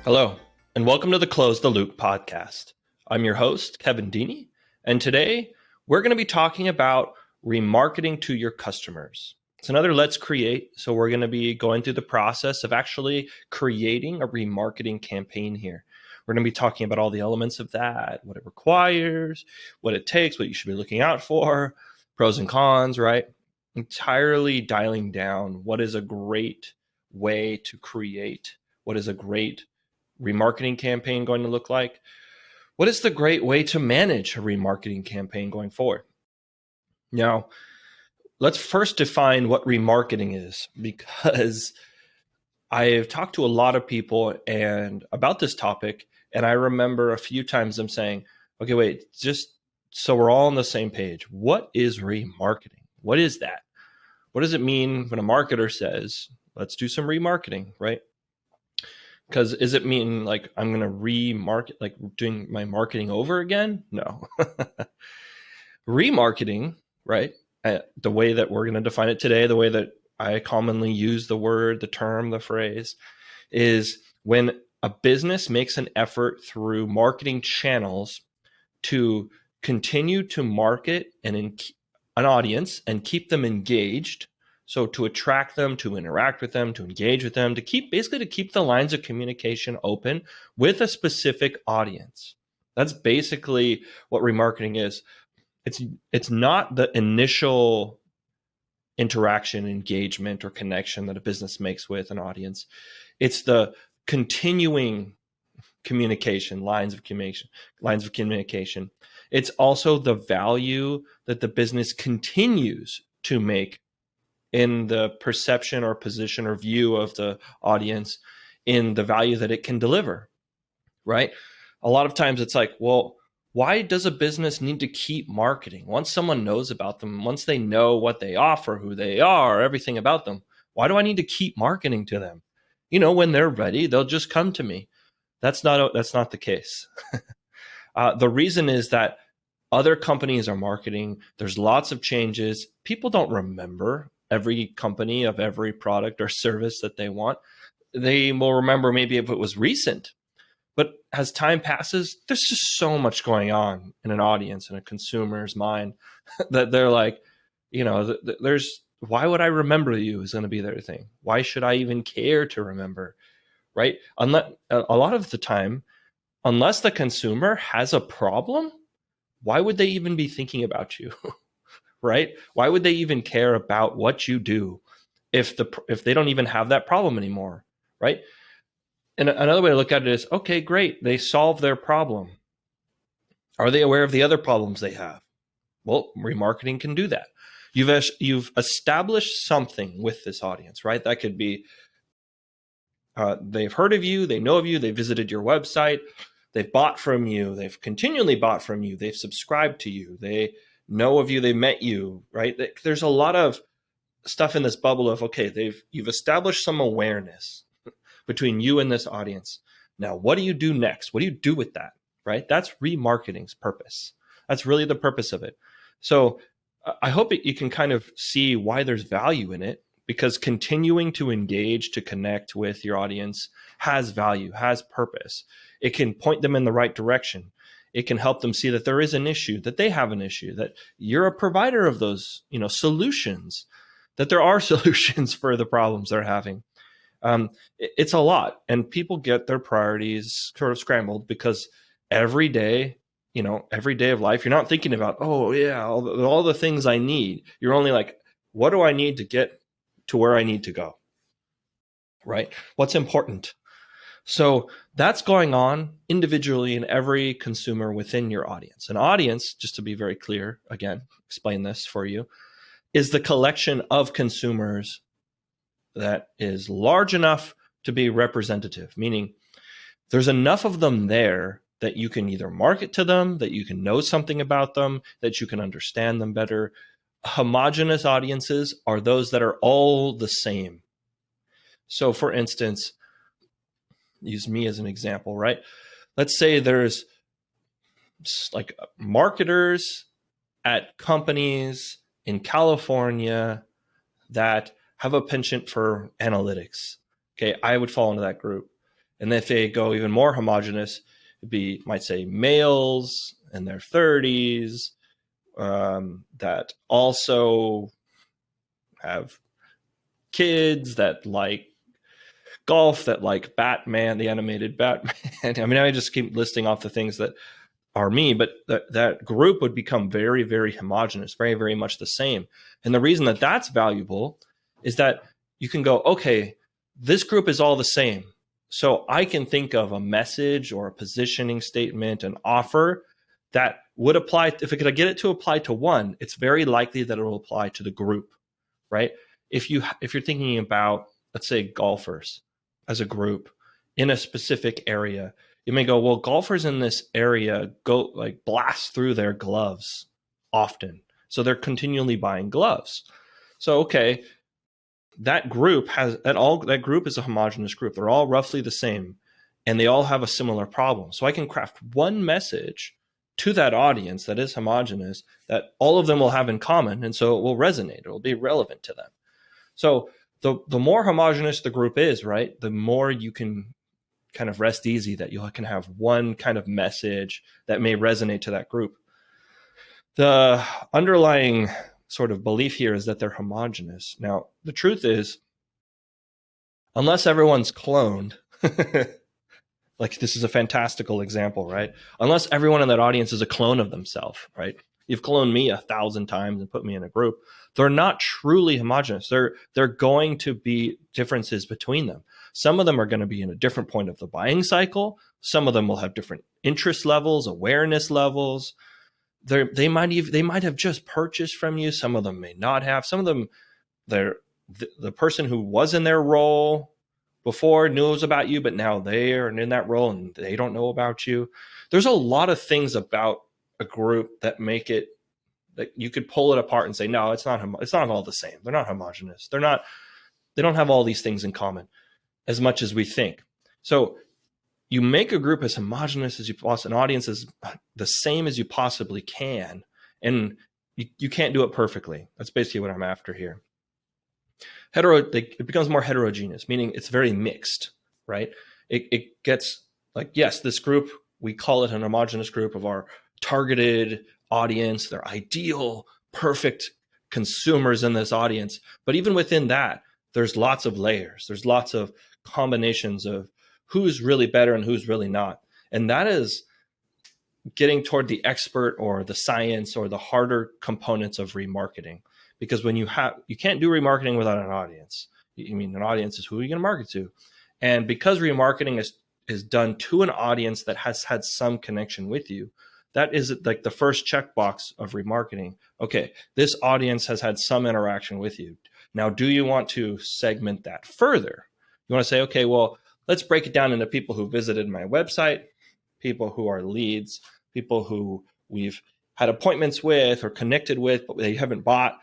Hello, and welcome to the Close the Loop podcast. I'm your host, Kevin Dieny, and today we're going to be talking about remarketing to your customers. It's another Let's Create, so we're going to be going through the process of actually creating a remarketing campaign here. We're going to be talking about all the elements of that, what it requires, what it takes, what you should be looking out for, pros and cons, right? Entirely dialing down what is a great way to create, what is a great remarketing campaign going to look like? What is the great way to manage a remarketing campaign going forward? Now, let's first define what remarketing is, because I've talked to a lot of people and about this topic, and I remember a few times them saying, okay, wait, just so we're all on the same page. What is remarketing? What is that? What does it mean when a marketer says, let's do some remarketing, right? Because is it mean like I'm going to remarket, like doing my marketing over again? No. Remarketing, right? The way that we're going to define it today, the way that I commonly use the word, the term, the phrase, is when a business makes an effort through marketing channels to continue to market an audience and keep them engaged. So to attract them, to interact with them, to engage with them, to keep the lines of communication open with a specific audience. That's basically what remarketing is. It's not the initial interaction, engagement, or connection that a business makes with an audience. It's the continuing communication, lines of communication. It's also the value that the business continues to make in the perception or position or view of the audience, in the value that it can deliver, right? A lot of times it's like, well, why does a business need to keep marketing? Once someone knows about them, once they know what they offer, who they are, everything about them, why do I need to keep marketing to them? When they're ready, they'll just come to me. That's not the case. The reason is that other companies are marketing. There's lots of changes. People don't remember every company of every product or service that they want. They will remember maybe if it was recent. But as time passes, there's just so much going on in an audience and a consumer's mind that they're like, why would I remember you is going to be their thing. Why should I even care to remember, right? Unless, a lot of the time, unless the consumer has a problem, why would they even be thinking about you? Right? Why would they even care about what you do if they don't even have that problem anymore, right? And another way to look at it is, okay, great, they solve their problem. Are they aware of the other problems they have? Well, remarketing can do that. You've established something with this audience, right? That could be they've heard of you, they know of you, they visited your website, they've bought from you, they've continually bought from you, they've subscribed to you, they know of you, they met you, right? There's a lot of stuff in this bubble of, okay, you've established some awareness between you and this audience. Now, what do you do next? What do you do with that, right? That's remarketing's purpose. That's really the purpose of it. So I hope you can kind of see why there's value in it, because continuing to engage, to connect with your audience has value, has purpose. It can point them in the right direction. It can help them see that there is an issue, that they have an issue, that you're a provider of those, solutions, that there are solutions for the problems they're having. It's a lot, and people get their priorities sort of scrambled because every day of life, you're not thinking about, oh yeah, all the things I need. You're only like, what do I need to get to where I need to go, right? What's important? So that's going on individually in every consumer within your audience. An audience, just to be very clear, again, explain this for you, is the collection of consumers that is large enough to be representative, meaning there's enough of them there that you can either market to them, that you can know something about them, that you can understand them better. Homogeneous audiences are those that are all the same. So for instance, use me as an example, right? Let's say there's like marketers at companies in California that have a penchant for analytics. Okay, I would fall into that group. And if they go even more homogenous, might say males in their 30s that also have kids, that like golf, that like Batman, the animated Batman. I mean, I just keep listing off the things that are me, but that group would become very, very homogenous, very, very much the same. And the reason that that's valuable is that you can go, okay, this group is all the same. So I can think of a message or a positioning statement, an offer that would apply. If I could get it to apply to one, it's very likely that it will apply to the group, right? If you're thinking about, let's say, golfers as a group in a specific area, you may go, well, golfers in this area go like blast through their gloves often. So they're continually buying gloves. So, okay, that group is a homogenous group. They're all roughly the same and they all have a similar problem. So I can craft one message to that audience that is homogenous that all of them will have in common. And so it will resonate. It will be relevant to them. So the more homogenous the group is, right, the more you can kind of rest easy that you can have one kind of message that may resonate to that group. The underlying sort of belief here is that they're homogenous. Now, the truth is, unless everyone's cloned, like this is a fantastical example, right? Unless everyone in that audience is a clone of themselves, right? You've cloned me 1,000 times and put me in a group. They're not truly homogenous. They're going to be differences between them. Some of them are going to be in a different point of the buying cycle. Some of them will have different interest levels, awareness levels. They might have just purchased from you. Some of them may not have. Some of them, the person who was in their role before knows about you, but now they are in that role and they don't know about you. There's a lot of things about a group that make it that you could pull it apart and say, no, it's not all the same. They're not homogenous. They don't have all these things in common as much as we think. So you make a group as homogenous as you possibly, an audience as the same as you possibly can. And you can't do it perfectly. That's basically what I'm after here. It becomes more heterogeneous, meaning it's very mixed, right? It gets like, yes, this group, we call it an homogenous group of our targeted audience, their ideal, perfect consumers in this audience. But even within that, there's lots of layers. There's lots of combinations of who's really better and who's really not. And that is getting toward the expert or the science or the harder components of remarketing. Because when you can't do remarketing without an audience. I mean, an audience is who you're going to market to. And because remarketing is done to an audience that has had some connection with you, that is like the first checkbox of remarketing. Okay, this audience has had some interaction with you. Now, do you want to segment that further? You want to say, okay, well, let's break it down into people who visited my website, people who are leads, people who we've had appointments with or connected with, but they haven't bought,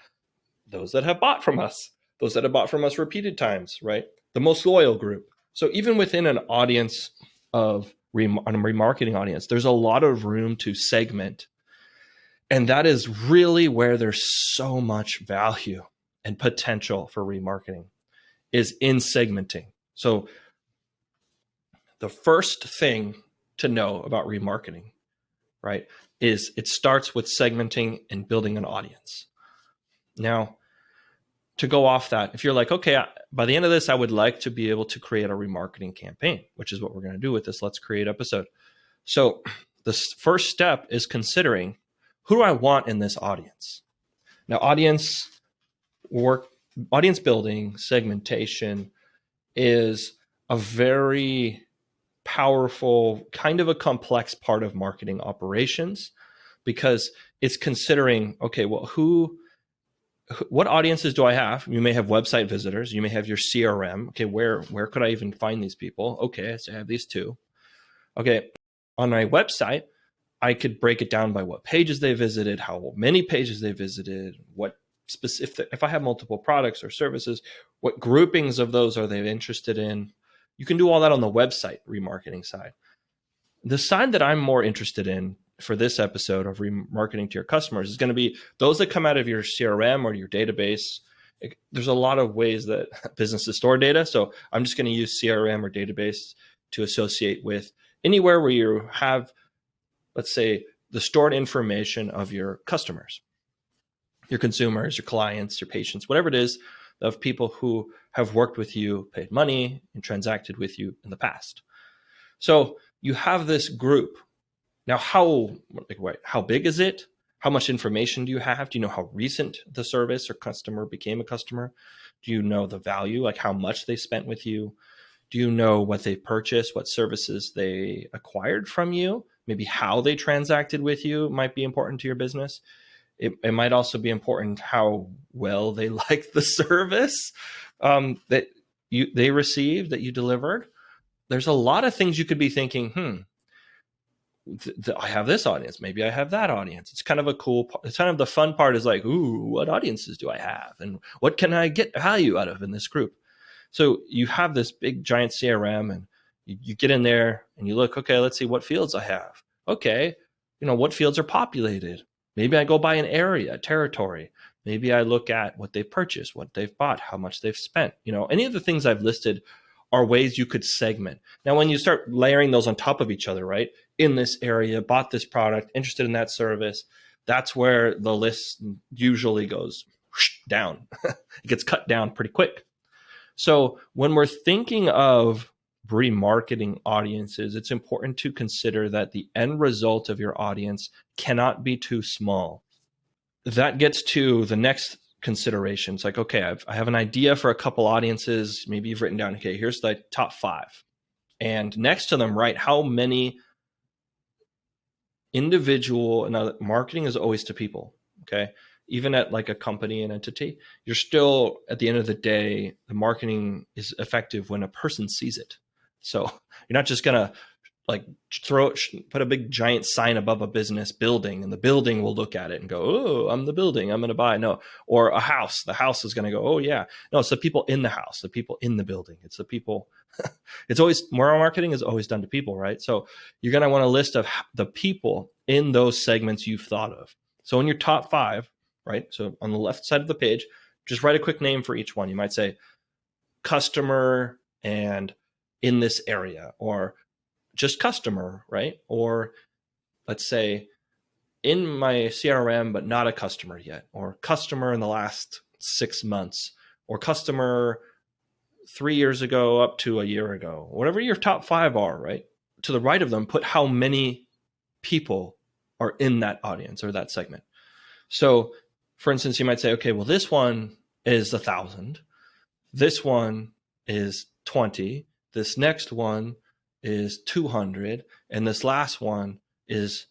those that have bought from us, those that have bought from us repeated times, right? The most loyal group. So even within an audience of a remarketing audience, there's a lot of room to segment. And that is really where there's so much value and potential for remarketing is in segmenting. So the first thing to know about remarketing, right, is it starts with segmenting and building an audience. Now, to go off that, if you're like, okay, by the end of this, I would like to be able to create a remarketing campaign, which is what we're going to do with this Let's Create episode. So the first step is considering, who do I want in this audience? Now, audience building, segmentation is a very powerful, kind of a complex part of marketing operations, because it's considering, okay, well, what audiences do I have? You may have website visitors. You may have your CRM. Okay, where could I even find these people? Okay, so I have these two. Okay, on my website, I could break it down by what pages they visited, how many pages they visited, what specific, if I have multiple products or services, what groupings of those are they interested in? You can do all that on the website remarketing side. The side that I'm more interested in for this episode of remarketing to your customers is going to be those that come out of your CRM or your database. There's a lot of ways that businesses store data. So I'm just going to use CRM or database to associate with anywhere where you have, let's say, the stored information of your customers, your consumers, your clients, your patients, whatever it is, of people who have worked with you, paid money, and transacted with you in the past. So you have this group. Now, how big is it? How much information do you have? Do you know how recent the service or customer became a customer? Do you know the value, like how much they spent with you? Do you know what they purchased, what services they acquired from you? Maybe how they transacted with you might be important to your business. It might also be important how well they liked the service that they received, that you delivered. There's a lot of things you could be thinking, I have this audience, maybe I have that audience. It's kind of it's kind of the fun part is like, ooh, what audiences do I have? And what can I get value out of in this group? So you have this big giant CRM and you get in there and you look, okay, let's see what fields I have. Okay, what fields are populated? Maybe I go by an area, territory. Maybe I look at what they've purchased, what they've bought, how much they've spent. Any of the things I've listed are ways you could segment. Now, when you start layering those on top of each other, right? In this area, bought this product, interested in that service, that's where the list usually goes down. It gets cut down pretty quick. So when we're thinking of remarketing audiences, it's important to consider that the end result of your audience cannot be too small. That gets to the next consideration. It's like, okay, I have an idea for a couple audiences. Maybe you've written down, okay, here's the top 5. And next to them, write how many individual, and marketing is always to people, okay? Even at like a company and entity, you're still, at the end of the day, the marketing is effective when a person sees it. So you're not just going to like put a big giant sign above a business building and the building will look at it and go, oh, I'm the building, I'm going to buy. No. Or a house, the house is going to go, oh yeah. No, it's the people in the house, the people in the building. It's the people. It's always, moral marketing is always done to people, right? So you're going to want a list of the people in those segments you've thought of. So in your top 5, right? So on the left side of the page, just write a quick name for each one. You might say customer and in this area, or just customer, right? Or let's say in my CRM, but not a customer yet, or customer in the last 6 months, or customer 3 years ago up to a year ago, whatever your top 5 are, right? To the right of them, put how many people are in that audience or that segment. So for instance, you might say, okay, well, this one is 1,000. This one is 20. This next one is 200. And this last one is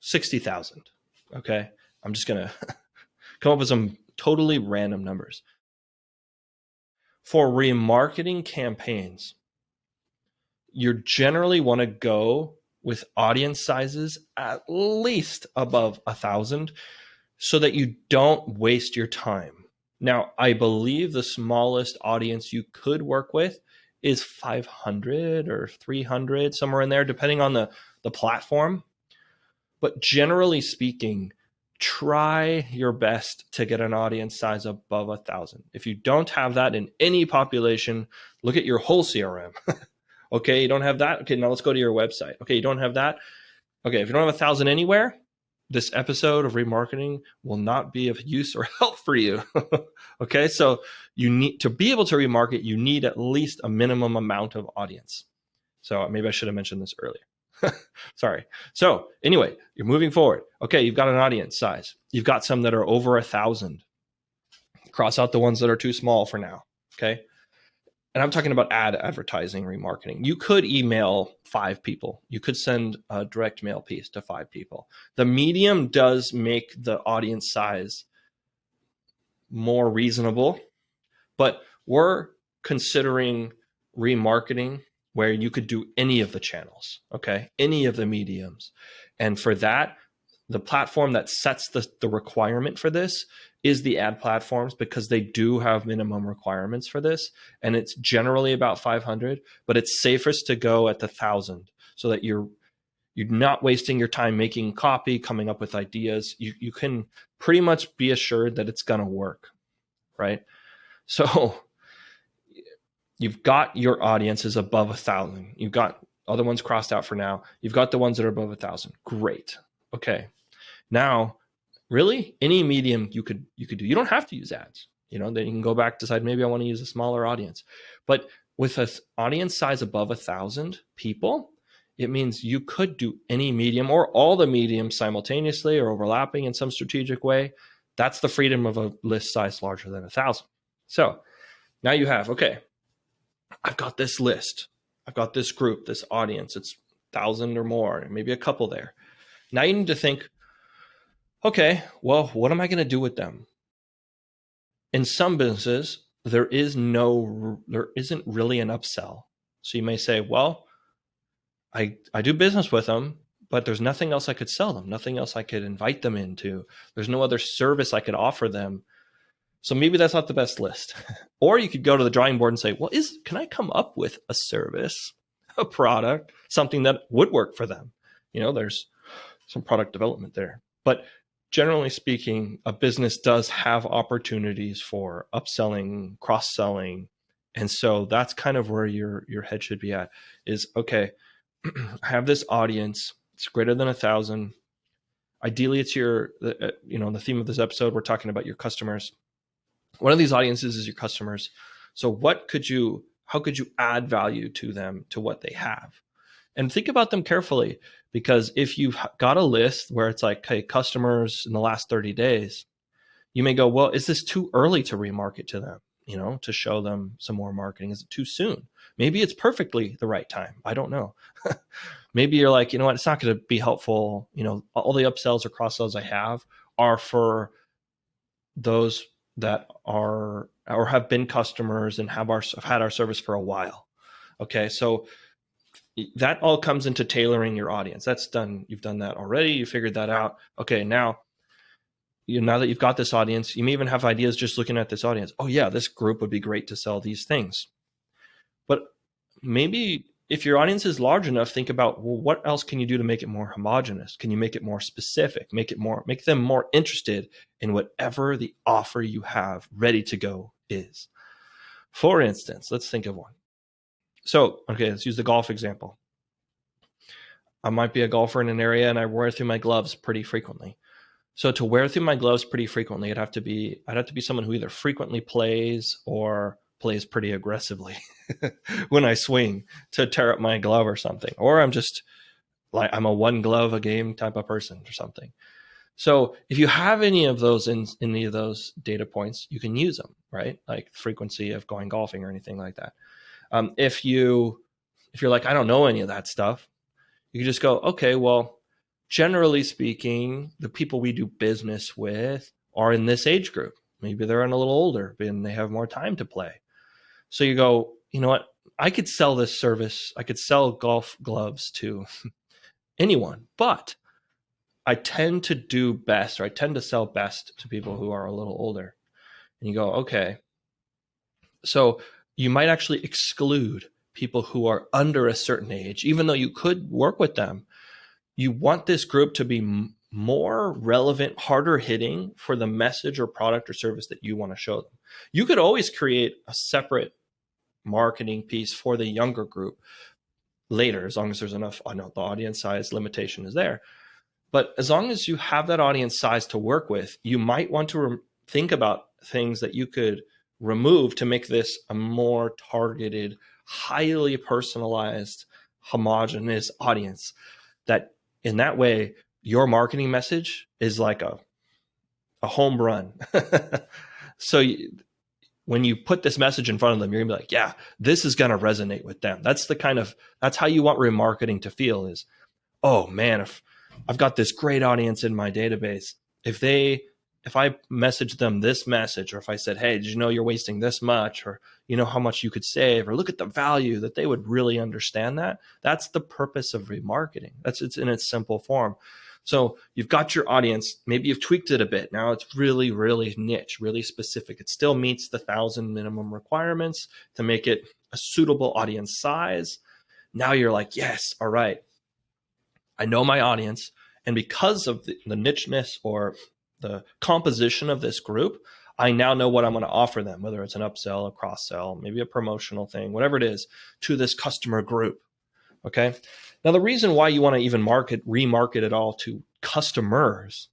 60,000. Okay. I'm just going to come up with some totally random numbers. For remarketing campaigns, you generally want to go with audience sizes at least above 1,000 so that you don't waste your time. Now, I believe the smallest audience you could work with is 500 or 300, somewhere in there, depending on the platform. But generally speaking, try your best to get an audience size above 1,000. If you don't have that in any population, look at your whole CRM. Okay, you don't have that? Okay, now let's go to your website. Okay, you don't have that? Okay, if you don't have 1,000 anywhere, this episode of remarketing will not be of use or help for you. Okay, so you need to be able to remarket, you need at least a minimum amount of audience. So maybe I should have mentioned this earlier. Sorry. So anyway, you're moving forward. Okay, you've got an audience size. You've got some that are over 1,000. Cross out the ones that are too small for now. Okay. And I'm talking about advertising, remarketing. You could email 5 people. You could send a direct mail piece to 5 people. The medium does make the audience size more reasonable, but we're considering remarketing where you could do any of the channels, okay? Any of the mediums. And for that, the platform that sets the requirement for this is the ad platforms, because they do have minimum requirements for this. And it's generally about 500, but it's safest to go at the 1,000 so that you're not wasting your time making copy, coming up with ideas. You can pretty much be assured that it's going to work, right? So You've got your audiences above 1,000. You've got other ones crossed out for now. You've got the ones that are above 1,000. Great. Okay. Now, really, any medium you could do. You don't have to use ads. Then you can go back, decide maybe I want to use a smaller audience. But with an audience size above 1,000 people, it means you could do any medium or all the mediums simultaneously or overlapping in some strategic way. That's the freedom of a list size larger than 1,000. So now you have, okay, I've got this list. I've got this group, this audience. It's 1,000 or more, maybe a couple there. Now you need to think, okay, well, what am I going to do with them? In some businesses, there isn't really an upsell. So you may say, well, I do business with them, but there's nothing else I could sell them, nothing else I could invite them into. There's no other service I could offer them. So maybe that's not the best list. Or you could go to the drawing board and say, well, can I come up with a service, a product, something that would work for them? There's some product development there. But generally speaking, a business does have opportunities for upselling, cross-selling. And so that's kind of where your head should be at is, okay, I have this audience. It's greater than 1,000. Ideally, it's the theme of this episode, we're talking about your customers. One of these audiences is your customers. So how could you add value to them, to what they have? And think about them carefully, because if you've got a list where it's like, hey, customers in the last 30 days, you may go, well, is this too early to remarket to them, to show them some more marketing? Is it too soon? Maybe it's perfectly the right time. I don't know. Maybe you're like, what, it's not going to be helpful. All the upsells or cross sells I have are for those that are or have been customers and have had our service for a while. Okay, so that all comes into tailoring your audience. That's done. You've done that already. You figured that out. Okay, now that you've got this audience, you may even have ideas just looking at this audience. Oh yeah, this group would be great to sell these things. But maybe if your audience is large enough, think about, well, what else can you do to make it more homogenous? Can you make it more specific? Make them more interested in whatever the offer you have ready to go is. For instance, let's think of one. So, okay, let's use the golf example. I might be a golfer in an area and I wear through my gloves pretty frequently. So to wear through my gloves pretty frequently, I'd have to be someone who either frequently plays or plays pretty aggressively when I swing to tear up my glove or something. Or I'm just like, I'm a one glove a game type of person or something. So if you have any of those in any of those data points, you can use them, right? Like frequency of going golfing or anything like that. If you're like, I don't know any of that stuff, you can just go, okay, well, generally speaking, the people we do business with are in this age group. Maybe they're a little older and they have more time to play. So you go, you know what? I could sell this service. I could sell golf gloves to anyone, but I tend to sell best to people who are a little older. And you go, okay. So you might actually exclude people who are under a certain age, even though you could work with them. You want this group to be more relevant, harder hitting for the message or product or service that you want to show them. You could always create a separate marketing piece for the younger group later, as long as there's enough. I know the audience size limitation is there, but as long as you have that audience size to work with, you might want to think about things that you could remove to make this a more targeted, highly personalized, homogeneous audience. That in that way, your marketing message is like a home run. So when you put this message in front of them, you're gonna be like, yeah, this is gonna resonate with them. That's how you want remarketing to feel is, oh man, if I've got this great audience in my database, if I message them this message, or if I said, hey, did you know you're wasting this much, or you know how much you could save, or look at the value, that they would really understand that. That's the purpose of remarketing. It's in its simple form. So you've got your audience, maybe you've tweaked it a bit. Now it's really, really niche, really specific. It still meets the 1,000 minimum requirements to make it a suitable audience size. Now you're like, yes, all right, I know my audience. And because of the nicheness or the composition of this group, I now know what I'm going to offer them, whether it's an upsell, a cross sell, maybe a promotional thing, whatever it is, to this customer group. Okay. Now, the reason why you want to even remarket it all to customers,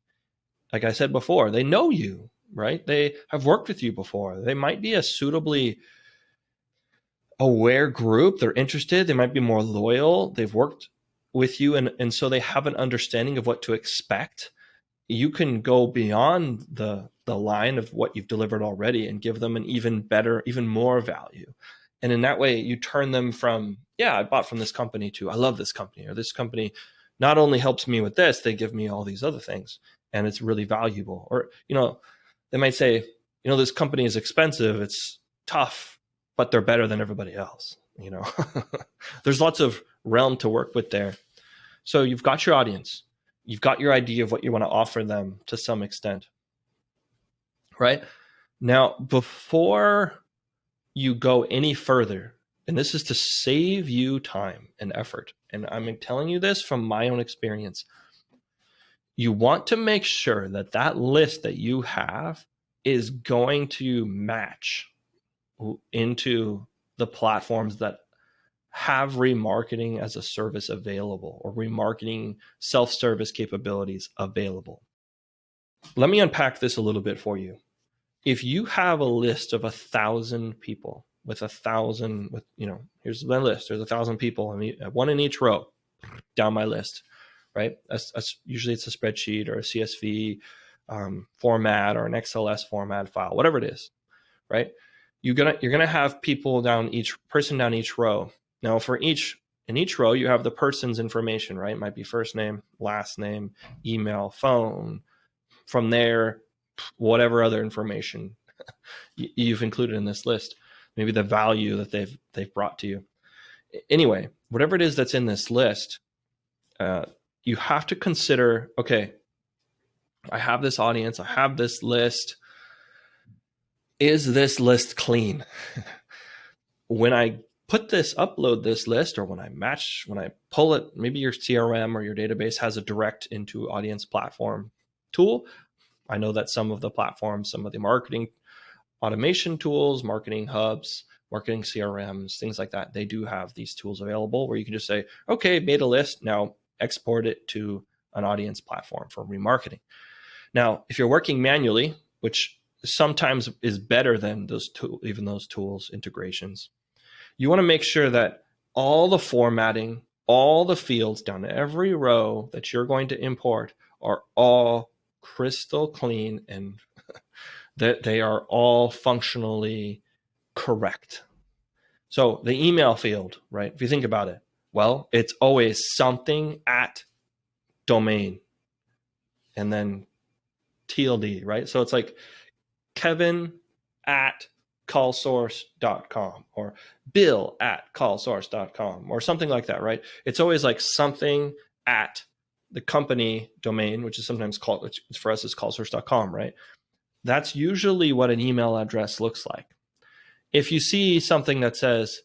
like I said before, they know you, right? They have worked with you before. They might be a suitably aware group. They're interested. They might be more loyal. They've worked with you. And so they have an understanding of what to expect. You can go beyond the line of what you've delivered already and give them an even better, even more value. And in that way, you turn them from, yeah, I bought from this company to, I love this company, or this company not only helps me with this, they give me all these other things and it's really valuable. Or, they might say, this company is expensive, it's tough, but they're better than everybody else. There's lots of realm to work with there. So you've got your audience. You've got your idea of what you want to offer them to some extent, right? Now, before you go any further, and this is to save you time and effort, and I'm telling you this from my own experience, you want to make sure that that list that you have is going to match into the platforms that have remarketing as a service available, or remarketing self-service capabilities available. Let me unpack this a little bit for you. If you have a list of 1,000 people with 1,000, here's my list. There's 1,000 people, one in each row down my list, right? Usually it's a spreadsheet or a CSV format or an XLS format file, whatever it is, right? You're gonna have people down each row. Now, in each row, you have the person's information, right? It might be first name, last name, email, phone. From there, whatever other information you've included in this list, maybe the value that they've brought to you. Anyway, whatever it is that's in this list, you have to consider, okay, I have this audience, I have this list. Is this list clean? When I upload this list, or when I pull it, maybe your CRM or your database has a direct into audience platform tool. I know that some of the platforms, some of the marketing automation tools, marketing hubs, marketing CRMs, things like that, they do have these tools available where you can just say, okay, made a list, now export it to an audience platform for remarketing. Now, if you're working manually, which sometimes is better than those tools integrations, you want to make sure that all the formatting, all the fields down every row that you're going to import are all crystal clean and that they are all functionally correct. So the email field, right? If you think about it, well, it's always something at domain and then TLD, right? So it's like Kevin at CallSource.com or Bill at CallSource.com or something like that, right? It's always like something at the company domain, which is sometimes called, which for us is CallSource.com, right? That's usually what an email address looks like. If you see something that says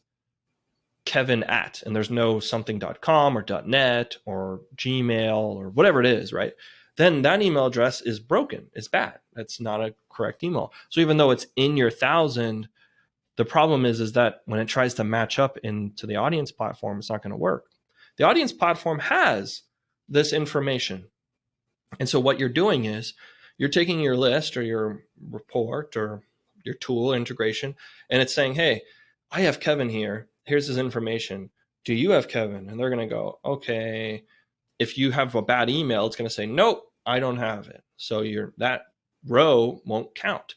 Kevin at, and there's no something.com or .net or Gmail or whatever it is, right? Then that email address is broken. It's bad. That's not a correct email. So even though it's in your 1,000, the problem is that when it tries to match up into the audience platform, it's not going to work. The audience platform has this information. And so what you're doing is you're taking your list or your report or your tool integration, and it's saying, hey, I have Kevin here. Here's his information. Do you have Kevin? And they're going to go, okay. If you have a bad email, it's going to say, nope, I don't have it. So that row won't count.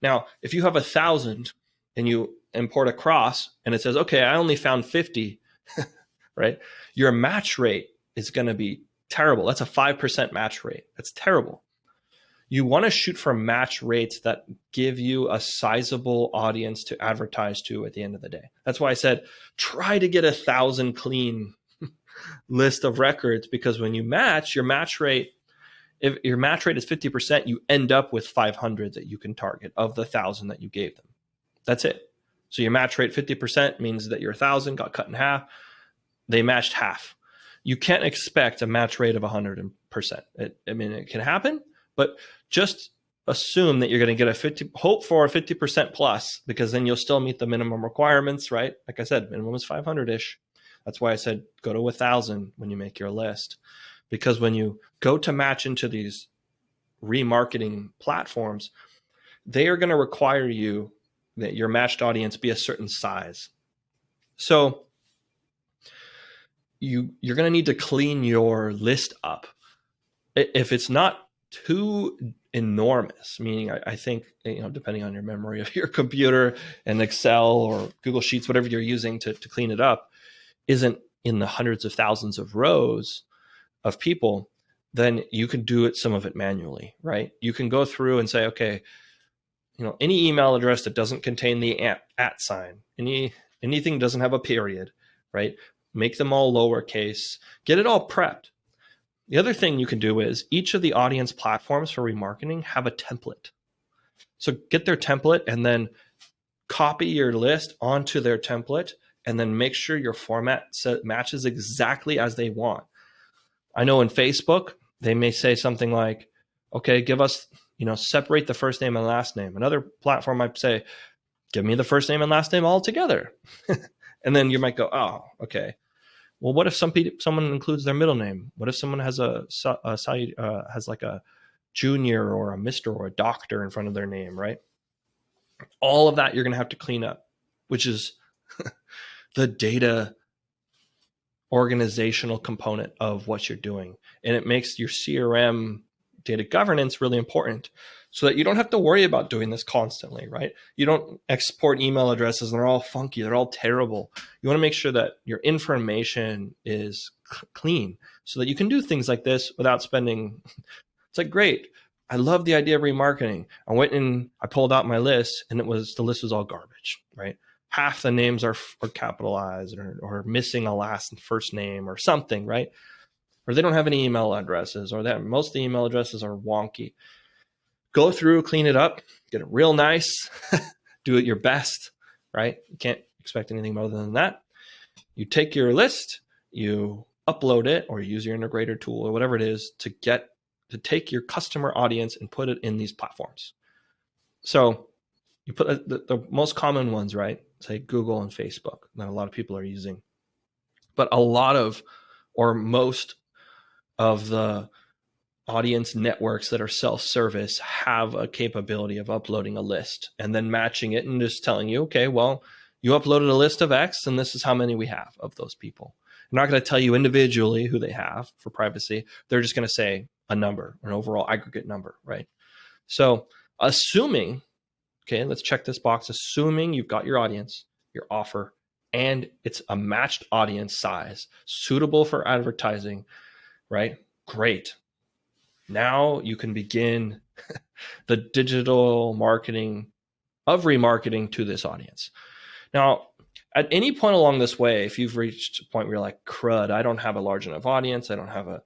Now, if you have 1,000 and you import across and it says, okay, I only found 50, right? Your match rate is going to be terrible. That's a 5% match rate. That's terrible. You want to shoot for match rates that give you a sizable audience to advertise to at the end of the day. That's why I said, try to get 1,000 clean list of records, because when you match, your match rate, if your match rate is 50%, you end up with 500 that you can target of the 1,000 that you gave them. That's it. So your match rate 50% means that your 1,000 got cut in half. They matched half. You can't expect a match rate of 100%. It can happen, but just assume that you're going to get hope for a 50% plus, because then you'll still meet the minimum requirements, right? Like I said, minimum is 500-ish. That's why I said go to 1,000 when you make your list, because when you go to match into these remarketing platforms, they are going to require you that your matched audience be a certain size. So you're going to need to clean your list up. If it's not too enormous, meaning I think, depending on your memory of your computer and Excel or Google Sheets, whatever you're using to clean it up, isn't in the hundreds of thousands of rows of people, then you can do some of it manually, right? You can go through and say, okay, any email address that doesn't contain the at sign, anything doesn't have a period, right? Make them all lowercase, get it all prepped. The other thing you can do is each of the audience platforms for remarketing have a template. So get their template and then copy your list onto their template, and then make sure your format matches exactly as they want. I know in Facebook, they may say something like, okay, give us, separate the first name and last name. Another platform might say, give me the first name and last name all together. And then you might go, oh, okay. Well, what if someone includes their middle name? What if someone has has like a junior or a Mr. or a doctor in front of their name, right? All of that you're going to have to clean up, which is the data organizational component of what you're doing. And it makes your CRM data governance really important, so that you don't have to worry about doing this constantly, right? You don't export email addresses and they're all funky, they're all terrible. You want to make sure that your information is clean so that you can do things like this without spending. It's like, great, I love the idea of remarketing. I went and I pulled out my list, and the list was all garbage, right? Half the names are capitalized or missing a last and first name or something, right? Or they don't have any email addresses, or that most of the email addresses are wonky. Go through, clean it up, get it real nice, do it your best, right? You can't expect anything other than that. You take your list, you upload it, or use your integrator tool or whatever it is to take your customer audience and put it in these platforms. So you put the most common ones, right? Say Google and Facebook, that a lot of people are using. But a lot of, or most of the audience networks that are self-service have a capability of uploading a list and then matching it and just telling you, okay, well, you uploaded a list of X and this is how many we have of those people. I'm not going to tell you individually who they have for privacy. They're just going to say a number, an overall aggregate number, right? So assuming, okay, let's check this box, assuming you've got your audience, your offer, and it's a matched audience size, suitable for advertising, right? Great. Now you can begin the digital marketing of remarketing to this audience. Now, at any point along this way, if you've reached a point where you're like, crud, I don't have a large enough audience, I don't have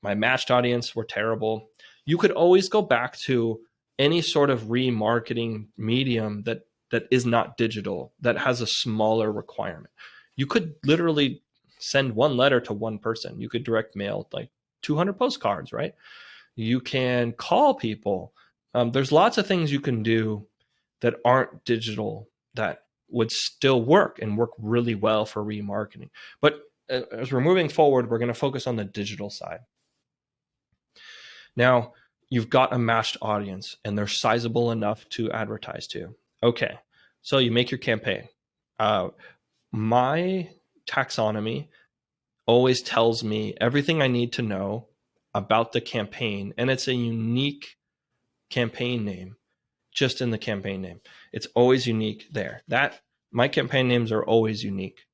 my matched audience, we're terrible, you could always go back to any sort of remarketing medium that is not digital, that has a smaller requirement. You could literally send one letter to one person. You could direct mail like 200 postcards, right? You can call people. There's lots of things you can do that aren't digital that would still work and work really well for remarketing. But as we're moving forward, we're going to focus on the digital side. Now, you've got a matched audience and they're sizable enough to advertise to. Okay, so you make your campaign. My taxonomy always tells me everything I need to know about the campaign, and it's a unique campaign name just in the campaign name. It's always unique there. My campaign names are always unique.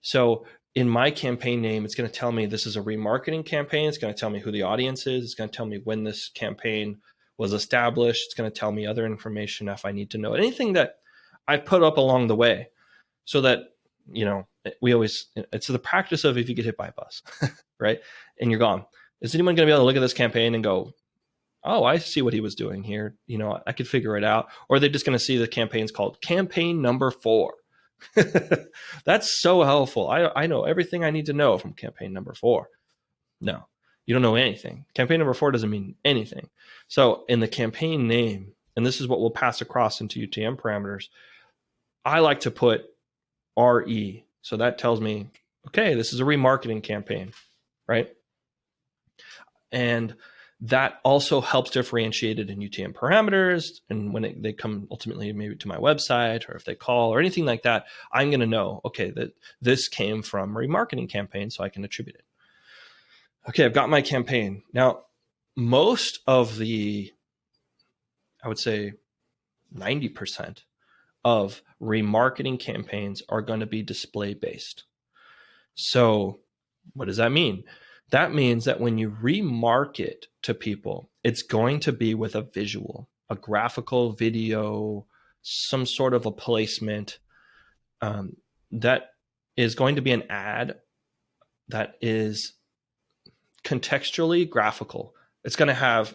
So in my campaign name, it's going to tell me this is a remarketing campaign. It's going to tell me who the audience is. It's going to tell me when this campaign was established. It's going to tell me other information if I need to know anything that I put up along the way, so that, it's the practice of if you get hit by a bus, right? And you're gone. Is anyone going to be able to look at this campaign and go, oh, I see what he was doing here. I could figure it out. Or are they just going to see the campaign's called campaign number 4? That's so helpful. I know everything I need to know from campaign number 4. No, You don't know anything. Campaign number 4 doesn't mean anything. So in the campaign name, and this is what we'll pass across into UTM parameters, I like to put RE. So that tells me, okay, this is a remarketing campaign, right? And that also helps differentiate it in UTM parameters. And when they come ultimately maybe to my website, or if they call or anything like that, I'm going to know, okay, that this came from a remarketing campaign, so I can attribute it. Okay, I've got my campaign. Now, most of the, I would say 90% of remarketing campaigns are going to be display based. So what does that mean? That means that when you remarket to people, it's going to be with a visual, a graphical video, some sort of a placement that is going to be an ad that is contextually graphical. It's going to have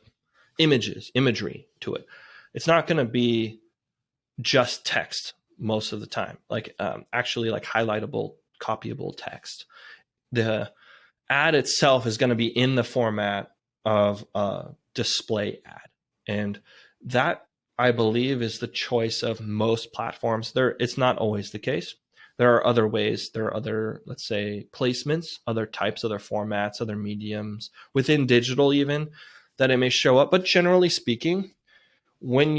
imagery to it. It's not going to be just text most of the time, like actually like highlightable, copyable text. The ad itself is going to be in the format of a display ad. And that, I believe, is the choice of most platforms. It's not always the case. There are other ways. There are other, let's say, placements, other types, other formats, other mediums within digital even that it may show up. But generally speaking, when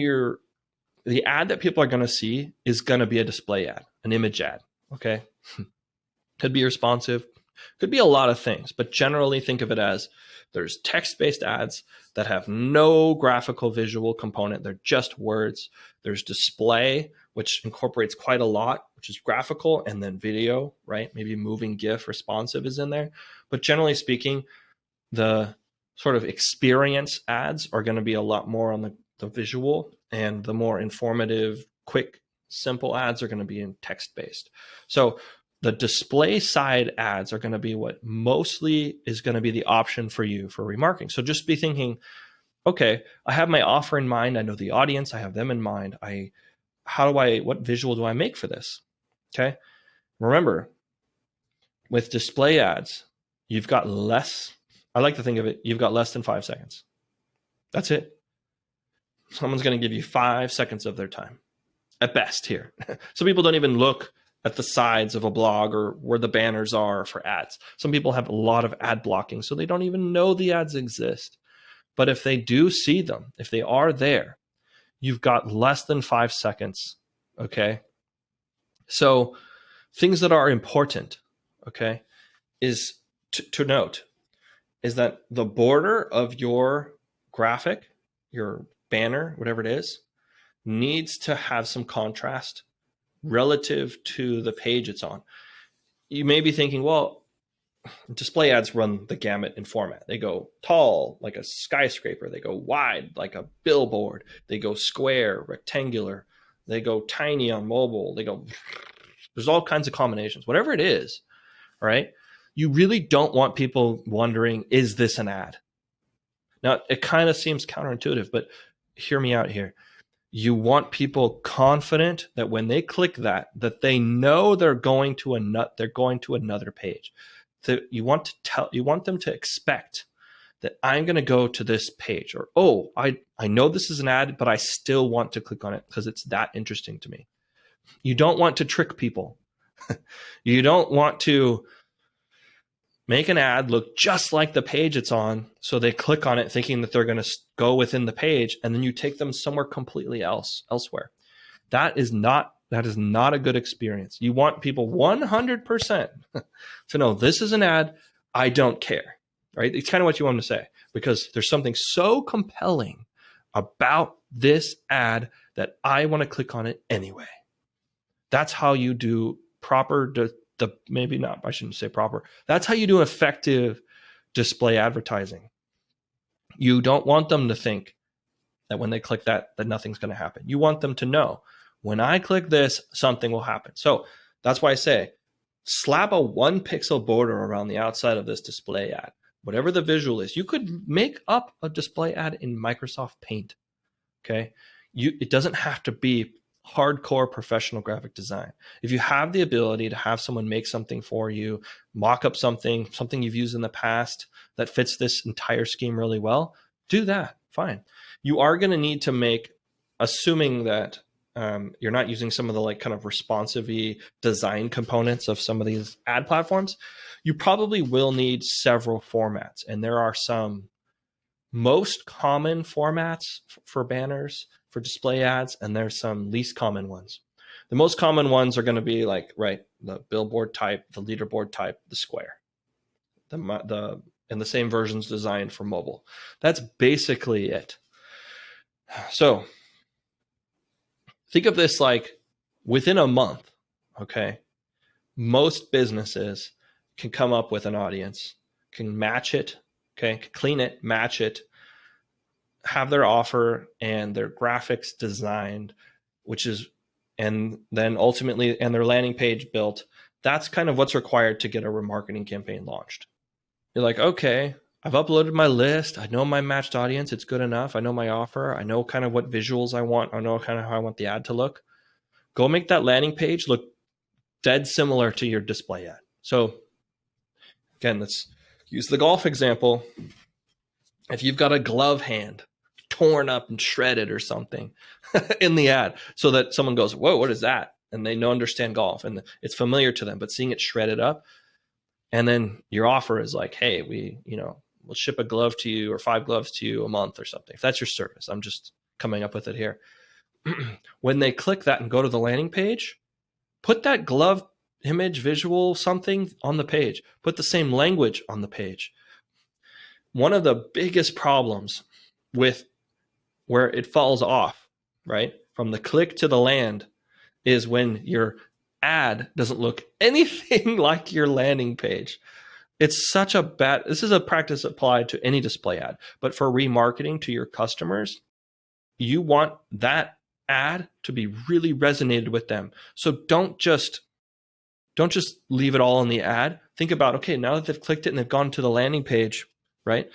the ad that people are going to see is going to be a display ad, an image ad. Okay. Could be responsive, could be a lot of things, but generally think of it as there's text-based ads that have no graphical visual component. They're just words. There's display, which incorporates quite a lot, which is graphical, and then video, right? Maybe moving GIF responsive is in there. But generally speaking, the sort of experience ads are going to be a lot more on the visual, and the more informative, quick, simple ads are going to be in text-based. So the display side ads are going to be what mostly is going to be the option for you for remarketing. So just be thinking, okay, I have my offer in mind. I know the audience. I have them in mind. What visual do I make for this? Okay. Remember, with display ads, you've got less. I like to think of it, you've got less than 5 seconds. That's it. Someone's going to give you 5 seconds of their time at best here. Some people don't even look at the sides of a blog or where the banners are for ads. Some people have a lot of ad blocking, so they don't even know the ads exist. But if they do see them, if they are there, you've got less than 5 seconds, okay? So things that are important, okay, is to note is that the border of your graphic, your banner, whatever it is, needs to have some contrast relative to the page it's on. You may be thinking, well, display ads run the gamut in format. They go tall, like a skyscraper. They go wide, like a billboard. They go square, rectangular. They go tiny on mobile. There's all kinds of combinations. Whatever it is, all right? You really don't want people wondering, is this an ad? Now, it kind of seems counterintuitive, but hear me out here. You want people confident that when they click that they know they're going to another page. So you want them to expect that I'm going to go to this page, or, oh, I know this is an ad, but I still want to click on it because it's that interesting to me. You don't want to trick people. You don't want to make an ad look just like the page it's on, so they click on it thinking that they're going to go within the page, and then you take them somewhere completely elsewhere. That is not a good experience. You want people 100% to know this is an ad. I don't care, right? It's kind of what you want them to say, because there's something so compelling about this ad that I want to click on it anyway. That's how you do proper maybe not, I shouldn't say proper. That's how you do effective display advertising. You don't want them to think that when they click that nothing's going to happen. You want them to know, when I click this, something will happen. So that's why I say, slap a 1 pixel border around the outside of this display ad. Whatever the visual is, you could make up a display ad in Microsoft Paint. Okay. It doesn't have to be hardcore professional graphic design. If you have the ability to have someone make something for you, mock up something you've used in the past that fits this entire scheme really well, do that. Fine. You are going to need to make, assuming that you're not using some of the like kind of responsive-y design components of some of these ad platforms, you probably will need several formats. And there are some most common formats for banners, for display ads, and there's some least common ones. The most common ones are going to be like, right, the billboard type, the leaderboard type, the square, and the same versions designed for mobile. That's basically it. So think of this like within a month, okay? Most businesses can come up with an audience, can match it, okay, can clean it, match it, have their offer and their graphics designed, and then ultimately, and their landing page built. That's kind of what's required to get a remarketing campaign launched. You're like, okay, I've uploaded my list. I know my matched audience. It's good enough. I know my offer. I know kind of what visuals I want. I know kind of how I want the ad to look. Go make that landing page look dead similar to your display ad. So again, let's use the golf example. If you've got a glove hand torn up and shredded or something in the ad, so that someone goes, whoa, what is that? And they don't understand golf and it's familiar to them, but seeing it shredded up, and then your offer is like, hey, we'll ship a glove to you or 5 gloves to you a month or something. If that's your service, I'm just coming up with it here. When they click that and go to the landing page, put that glove image, visual, something on the page. Put the same language on the page. One of the biggest problems with where it falls off, right, from the click to the land, is when your ad doesn't look anything like your landing page. It's such a bad, this is a practice applied to any display ad, but for remarketing to your customers, you want that ad to be really resonated with them. So don't just leave it all in the ad. Think about, okay, now that they've clicked it and they've gone to the landing page, right?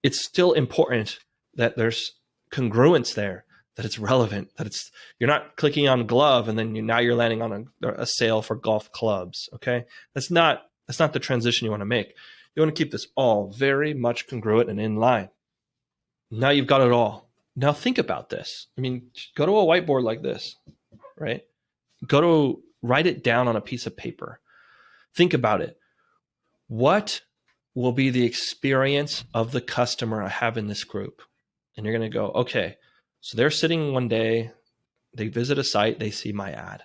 It's still important that there's congruence there, that it's relevant, that you're not clicking on glove and then now you're landing on a sale for golf clubs. Okay, that's not the transition you want to make. You want to keep this all very much congruent and in line. Now you've got it all. Now think about this. I mean, go to a whiteboard like this, right? Write it down on a piece of paper. Think about it. What will be the experience of the customer I have in this group? And you're going to go, okay, so they're sitting one day, they visit a site, they see my ad.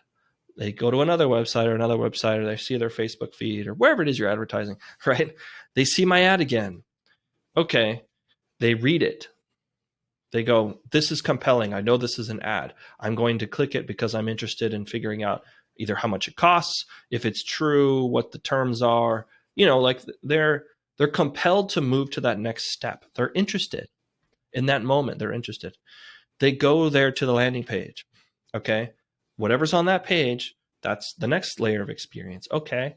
They go to another website, or they see their Facebook feed or wherever it is you're advertising, right? They see my ad again. Okay, they read it. They go, this is compelling. I know this is an ad. I'm going to click it because I'm interested in figuring out either how much it costs, if it's true, what the terms are. Like they're compelled to move to that next step. They're interested. In that moment, they're interested. They go there to the landing page. Okay, whatever's on that page, that's the next layer of experience. Okay,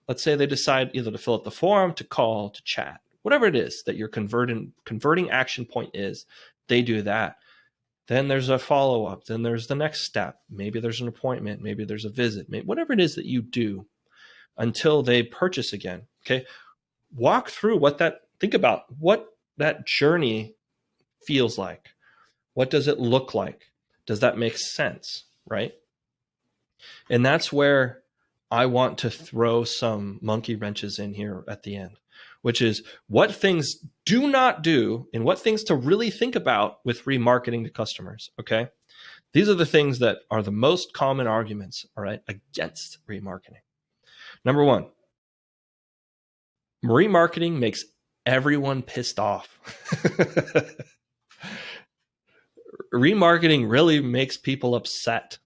let's say they decide either to fill out the form, to call, to chat, whatever it is that your converting action point is, they do that. Then there's a follow-up. Then there's the next step. Maybe there's an appointment. Maybe there's a visit. Whatever it is that you do until they purchase again. Okay, walk through think about what that journey feels like. What does it look like? Does that make sense, right? And that's where I want to throw some monkey wrenches in here at the end, which is what things do not do and what things to really think about with remarketing to customers, okay? These are the things that are the most common arguments, all right, against remarketing. Number 1, remarketing makes everyone pissed off. Remarketing really makes people upset.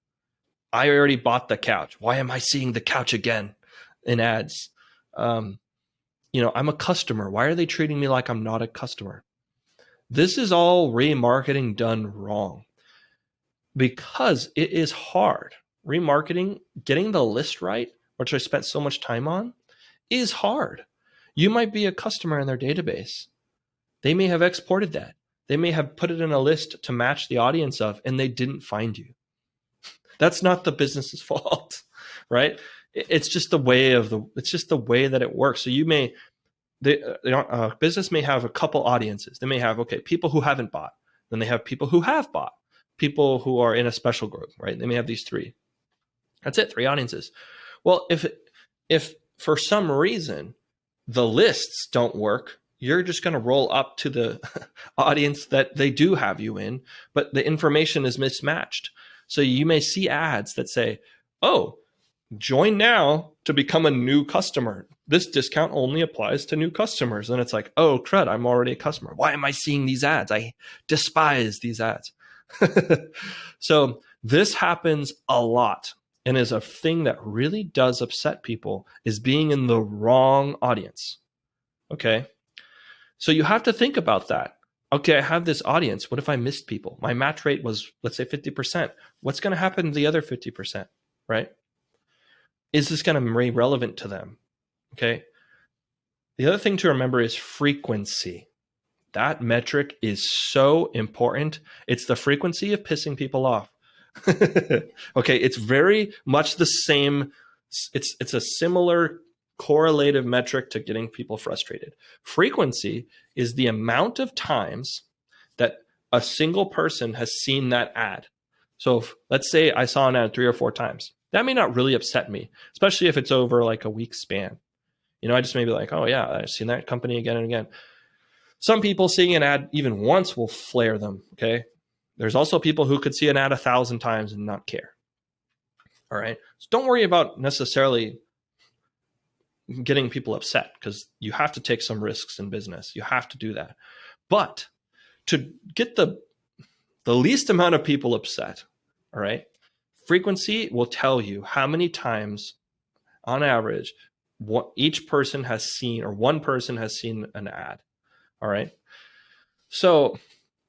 I already bought the couch. Why am I seeing the couch again in ads? I'm a customer. Why are they treating me like I'm not a customer? This is all remarketing done wrong because it is hard. Remarketing, getting the list right, which I spent so much time on, is hard. You might be a customer in their database. They may have exported that. They may have put it in a list to match the audience of, and they didn't find you. That's not the business's fault, right? It's just the way that it works. So business may have a couple audiences. They may have, okay, people who haven't bought. Then they have people who have bought, people who are in a special group, right? They may have these three. That's it, three audiences. Well, if for some reason the lists don't work, you're just going to roll up to the audience that they do have you in, but the information is mismatched. So you may see ads that say, oh, join now to become a new customer. This discount only applies to new customers. And it's like, oh, crud, I'm already a customer. Why am I seeing these ads? I despise these ads. So this happens a lot, and is a thing that really does upset people, is being in the wrong audience. Okay. So you have to think about that. Okay, I have this audience. What if I missed people? My match rate was, let's say, 50%. What's going to happen to the other 50%, right? Is this going to be relevant to them? Okay. The other thing to remember is frequency. That metric is so important. It's the frequency of pissing people off. Okay, it's very much the same. It's a similar correlative metric to getting people frustrated. Frequency is the amount of times that a single person has seen that ad. So let's say I saw an ad 3 or 4 times. That may not really upset me, especially if it's over like a week span. I just may be like, oh yeah, I've seen that company again and again. Some people seeing an ad even once will flare them, okay? There's also people who could see an ad 1,000 times and not care. All right? So don't worry about necessarily getting people upset, because you have to take some risks in business. You have to do that. But to get the least amount of people upset, all right, frequency will tell you how many times on average what each person has seen, or one person has seen an ad. All right. So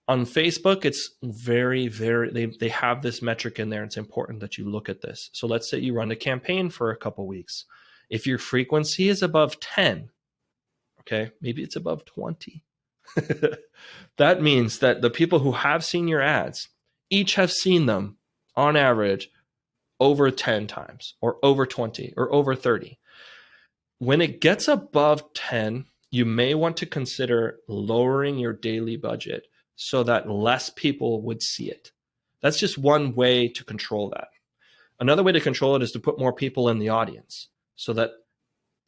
on Facebook, it's very, they have this metric in there. It's important that you look at this. So let's say you run a campaign for a couple weeks. If your frequency is above 10, okay, maybe it's above 20. That means that the people who have seen your ads each have seen them on average over 10 times, or over 20, or over 30. When it gets above 10, you may want to consider lowering your daily budget so that less people would see it. That's just one way to control that. Another way to control it is to put more people in the audience, so that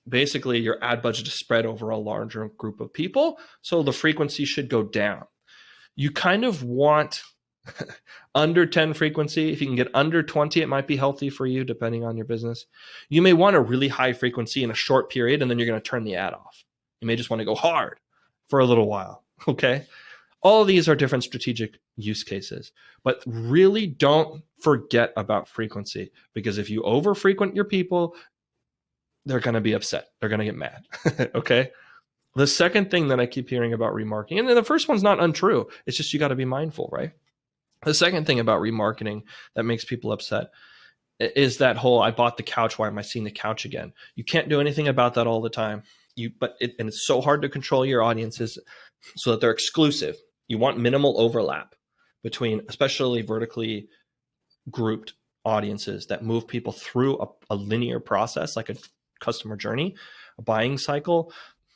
basically your ad budget is spread over a larger group of people. So the frequency should go down. You kind of want under 10 frequency. If you can get under 20, it might be healthy for you, depending on your business. You may want a really high frequency in a short period, and then you're going to turn the ad off. You may just want to go hard for a little while. Okay. All of these are different strategic use cases, but really don't forget about frequency, because if you over frequent your people, they're going to be upset. They're going to get mad. Okay. The second thing that I keep hearing about remarketing, and then the first one's not untrue. It's just, you got to be mindful, right? The second thing about remarketing that makes people upset is that whole, I bought the couch, why am I seeing the couch again? You can't do anything about that all the time. And it's so hard to control your audiences so that they're exclusive. You want minimal overlap between, especially vertically grouped audiences that move people through a linear process, like a customer journey, a buying cycle.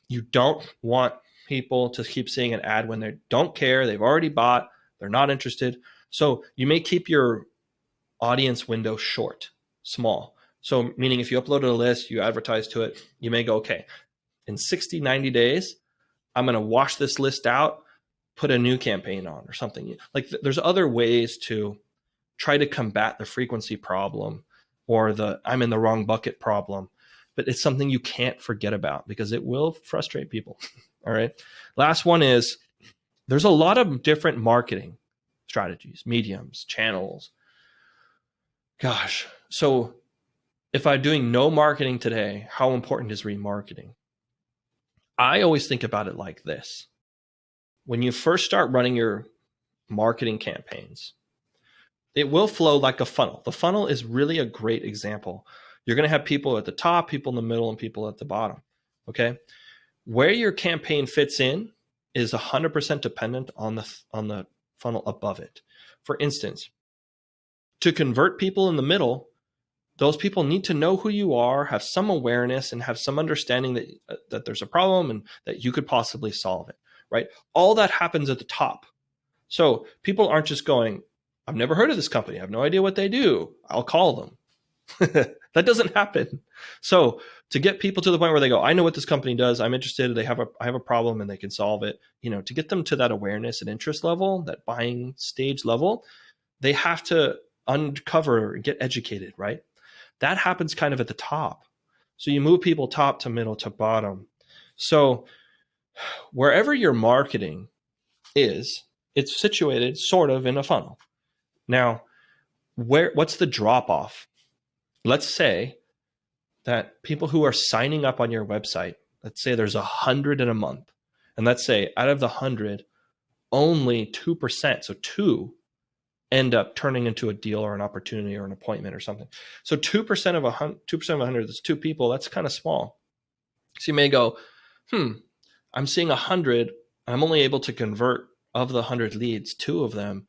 You don't want people to keep seeing an ad when they don't care. They've already bought. They're not interested. So you may keep your audience window short, small. So meaning if you uploaded a list, you advertise to it, you may go, okay, in 60, 90 days, I'm going to wash this list out, put a new campaign on or something. Like there's other ways to try to combat the frequency problem or the I'm in the wrong bucket problem. But it's something you can't forget about, because it will frustrate people. All right. Last one is, there's a lot of different marketing strategies, mediums, channels. Gosh. So if I'm doing no marketing today, how important is remarketing? I always think about it like this. When you first start running your marketing campaigns, it will flow like a funnel. The funnel is really a great example. You're going to have people at the top, people in the middle, and people at the bottom. Okay. Where your campaign fits in is 100% dependent on the funnel above it. For instance, to convert people in the middle, those people need to know who you are, have some awareness, and have some understanding that there's a problem and that you could possibly solve it, right? All that happens at the top. So people aren't just going, I've never heard of this company. I have no idea what they do. I'll call them. That doesn't happen. So to get people to the point where they go, I know what this company does. I'm interested. I have a problem and they can solve it. To get them to that awareness and interest level, that buying stage level, they have to uncover and get educated, right? That happens kind of at the top. So you move people top to middle to bottom. So wherever your marketing is, it's situated sort of in a funnel. Now, what's the drop off? Let's say that people who are signing up on your website, let's say there's 100 in a month. And let's say out of the 100, only 2%, so 2 end up turning into a deal or an opportunity or an appointment or something. So 2% of 100, that's 2 people, that's kind of small. So you may go, I'm seeing 100, I'm only able to convert of the 100 leads, 2 of them.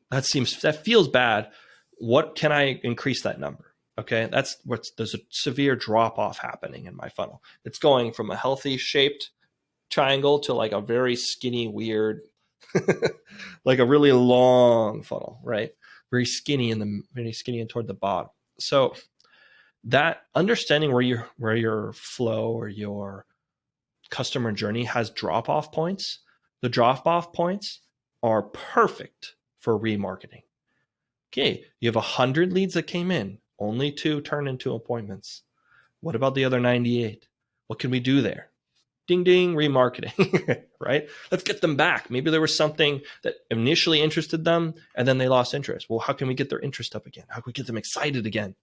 That feels bad. What can I increase that number? Okay, there's a severe drop off happening in my funnel. It's going from a healthy shaped triangle to like a very skinny, weird, like a really long funnel, right? Very skinny and toward the bottom. So that understanding where your flow or your customer journey has drop off points, the drop off points are perfect for remarketing. Okay, you have 100 leads that came in. Only 2 turn into appointments. What about the other 98? What can we do there? Ding, ding, remarketing, right? Let's get them back. Maybe there was something that initially interested them and then they lost interest. Well, how can we get their interest up again? How can we get them excited again?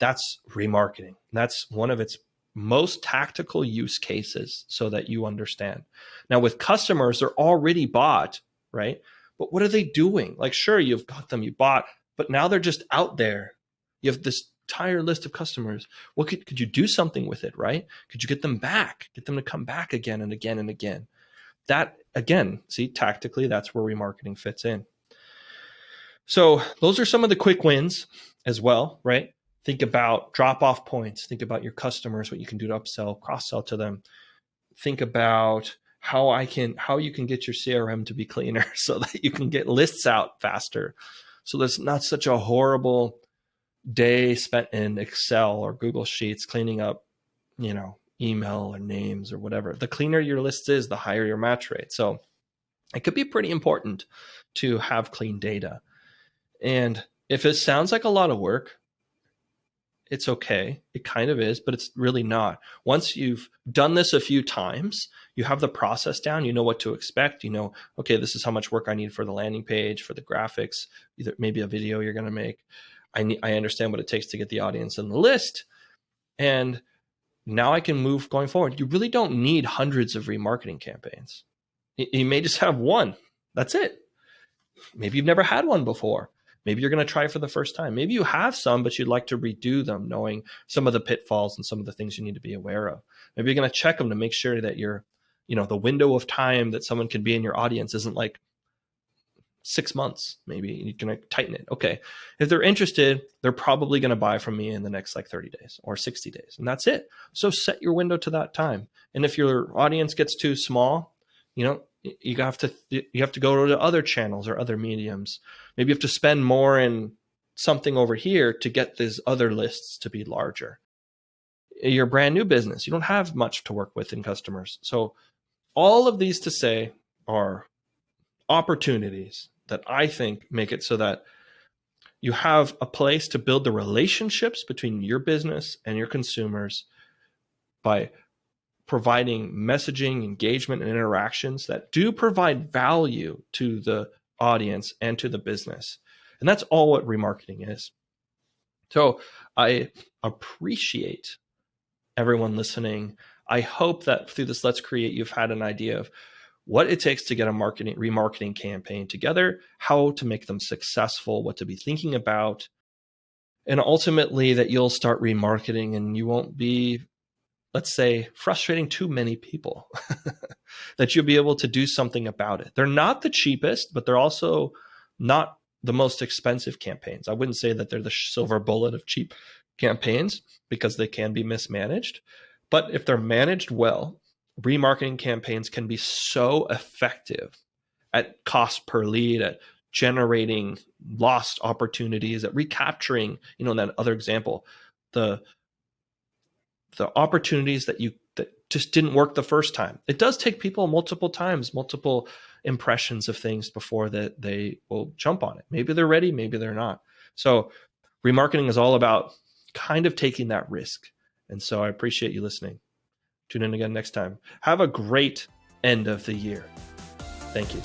That's remarketing. That's one of its most tactical use cases so that you understand. Now with customers, they're already bought, right? But what are they doing? Like, sure, you've got them, you bought, but now they're just out there. You have this entire list of customers. What could you do something with it, right? Could you get them back? Get them to come back again and again and again. That, again, see, tactically, that's where remarketing fits in. So those are some of the quick wins as well, right? Think about drop-off points. Think about your customers, what you can do to upsell, cross-sell to them. Think about how you can get your CRM to be cleaner so that you can get lists out faster. So there's not such a horrible day spent in Excel or Google Sheets cleaning up, email or names or whatever. The cleaner your list is, the higher your match rate. So it could be pretty important to have clean data. And if it sounds like a lot of work, it's okay. It kind of is, but it's really not. Once you've done this a few times, you have the process down, you know what to expect. Okay, this is how much work I need for the landing page, for the graphics, either maybe a video you're going to make. I understand what it takes to get the audience in the list. And now I can move going forward. You really don't need hundreds of remarketing campaigns. You may just have one. That's it. Maybe you've never had one before. Maybe you're going to try for the first time. Maybe you have some, but you'd like to redo them, knowing some of the pitfalls and some of the things you need to be aware of. Maybe you're going to check them to make sure that the window of time that someone can be in your audience isn't like 6 months. Maybe you're going to tighten it. Okay. If they're interested, they're probably going to buy from me in the next 30 days or 60 days. And that's it. So set your window to that time. And if your audience gets too small, you have to go to other channels or other mediums. Maybe you have to spend more in something over here to get these other lists to be larger. You're a brand new business. You don't have much to work with in customers. So all of these to say are opportunities that I think make it so that you have a place to build the relationships between your business and your consumers by providing messaging, engagement, and interactions that do provide value to the audience and to the business. And that's all what remarketing is. So I appreciate everyone listening. I hope that through this Let's Create, you've had an idea of what it takes to get a remarketing campaign together, how to make them successful, what to be thinking about, and ultimately that you'll start remarketing and you won't be, let's say, frustrating too many people, that you'll be able to do something about it. They're not the cheapest, but they're also not the most expensive campaigns. I wouldn't say that they're the silver bullet of cheap campaigns because they can be mismanaged. But if they're managed well, remarketing campaigns can be so effective at cost per lead, at generating lost opportunities, at recapturing, in that other example, the opportunities that just didn't work the first time. It does take people multiple times, multiple impressions of things before that they will jump on it. Maybe they're ready, maybe they're not. So remarketing is all about kind of taking that risk. And so I appreciate you listening. Tune in again next time. Have a great end of the year. Thank you.